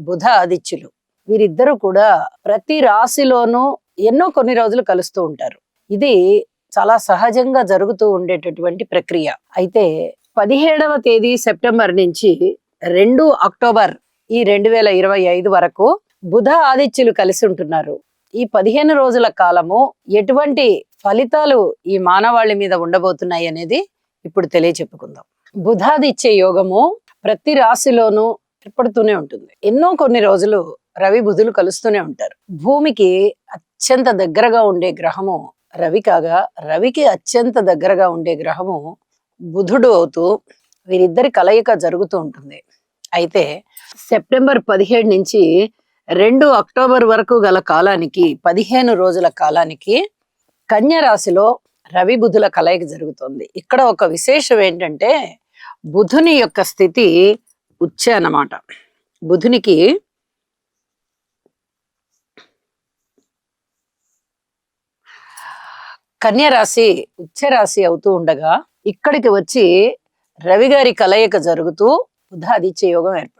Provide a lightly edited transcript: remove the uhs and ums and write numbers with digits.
బుధ ఆదిత్యులు వీరిద్దరూ కూడా ప్రతి రాశిలోనూ కొన్ని రోజులు కలుస్తూ ఉంటారు. ఇది చాలా సహజంగా జరుగుతూ ఉండేటటువంటి ప్రక్రియ. అయితే 17వ తేదీ సెప్టెంబర్ నుంచి 2 అక్టోబర్ ఈ 2025 వరకు బుధ ఆదిత్యులు కలిసి ఉంటున్నారు. ఈ 15 రోజుల కాలము ఎటువంటి ఫలితాలు ఈ మానవాళి మీద ఉండబోతున్నాయి అనేది ఇప్పుడు తెలియచెప్పుకుందాం. బుధాదిత్య యోగము ప్రతి రాశిలోనూ ఏర్పడుతూనే ఉంటుంది. కొన్ని రోజులు రవి బుధులు కలుస్తూనే ఉంటారు. భూమికి అత్యంత దగ్గరగా ఉండే గ్రహము రవి కాగా, రవికి అత్యంత దగ్గరగా ఉండే గ్రహము బుధుడు అవుతూ వీరిద్దరి కలయిక జరుగుతూ ఉంటుంది. అయితే సెప్టెంబర్ 17 నుంచి 2 అక్టోబర్ వరకు గల కాలానికి 15 రోజుల కాలానికి కన్య రాశిలో రవి బుధుల కలయిక జరుగుతుంది. ఇక్కడ ఒక విశేషం ఏంటంటే బుధుని యొక్క స్థితి ఉచ్చ అన్నమాట. బుధునికి కన్య రాశి ఉచ్చ రాశి అవుతూ ఉండగా ఇక్కడికి వచ్చి రవి గారి కలయిక జరుగుతూ బుధ ఆదిత్య యోగం ఏర్పడింది.